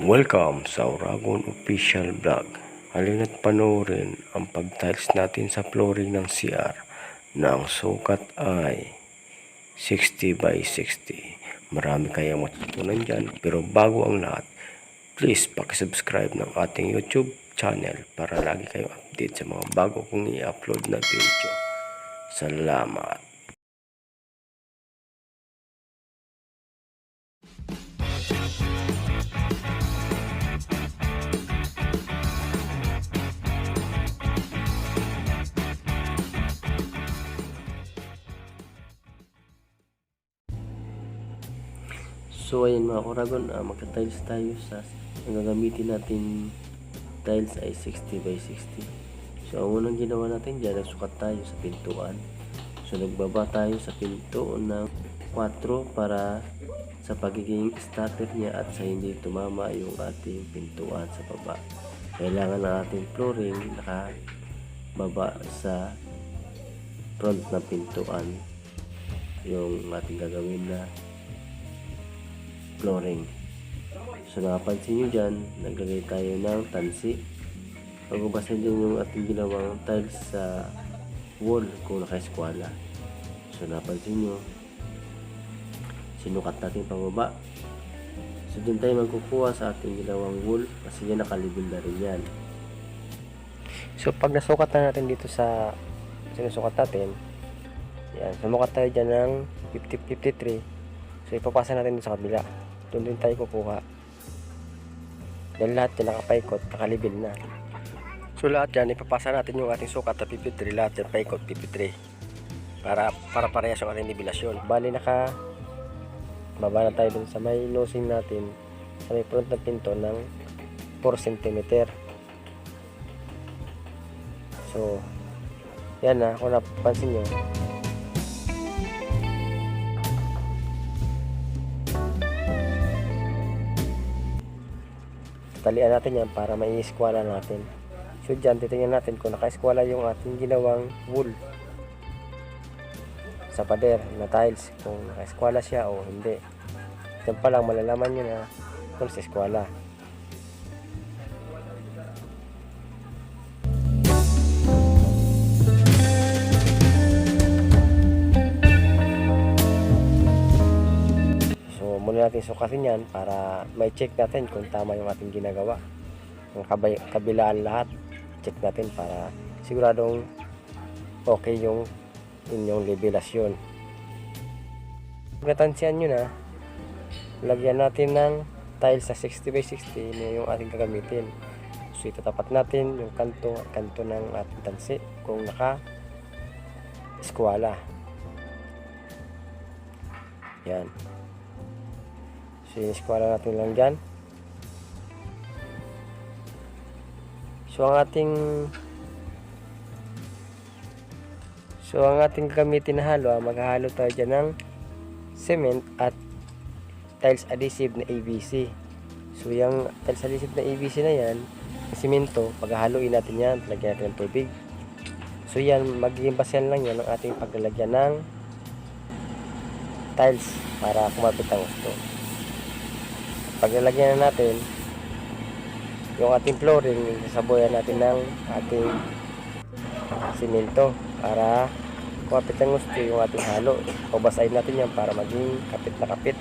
Welcome sa Oragon Official Vlog. Halina't panoorin ang pag-tiles natin sa flooring ng CR na ang sukat ay 60 by 60. Marami kayang matutunan dyan, pero bago ang lahat, please pakisubscribe ng ating YouTube channel para lagi kayong update sa mga bago kong i-upload na video. Salamat! So ayun mga Oragon, magta-tiles tayo sa ang gagamitin natin tiles ay 60 by 60. So ang unang ginawa natin dyan, nagsukat tayo sa pintuan. So nagbaba tayo sa pinto ng 4 para sa pagiging starter niya at sa hindi tumama yung ating pintuan sa baba. Kailangan ng ating flooring nakababa sa front ng pintuan yung ating gagawin na flooring. So nakapansin nyo dyan, naglagay tayo ng tansi. Pagbabasan dyan yung ating ginawang tiles sa wall kung naka-eskwala. So napansin nyo, sinukat natin pababa. So dyan tayo magkukuha sa ating ginawang wall kasi yan nakalibin na rin yan. So pag nasukat na natin dito sa sinusukat natin, yan, sumukat tayo dyan ng 53. So ipapasa natin dito sa kabila. Doon din tayo kukuha. Dahil lahat yan nakapaikot, nakalibil na. So lahat yan, ipapasa natin yung ating sukat na 53, lahat yan paikot 53. Para parehas yung ating nibilasyon. Bali baba na tayo dun sa may nosing natin, sa may front ng pinto ng 4 cm. So, yan na, kung napansin nyo. Talian natin yan para mai-eskwala natin. So dyan, titingnan natin kung naka-eskwala yung ating ginawang wool sa pader na tiles, kung naka-eskwala siya o hindi. Dyan pa lang malalaman nyo na kung sa eskwala. Muna natin sukatin yan para may check natin kung tama yung ating ginagawa. Yung kabilaan lahat, check natin para siguradong okay yung inyong levelasyon. Natansiyan nyo na, lagyan natin ng tiles sa 60 by 60 na yung ating gagamitin. So itatapat natin yung kanto ng ating tansi kung naka-eskwala. Yan. So, iniskwala natin lang dyan. So, ang ating gamitin na halo, maghahalo tayo dyan ng cement at tiles adhesive na ABC. So, yung tiles adhesive na ABC na yan, simento, paghahaluin natin yan, lagyan natin ng tubig. So, yan, magiging basehan lang yan ng ating paglalagyan ng tiles para kumapit ang gusto. Pag nalagyan na natin yung ating flooring, sasabuyan natin ng ating simento para kumapit ang gusto yung ating halo. Babasahin natin yan para maging kapit na kapit.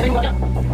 Sabi mo,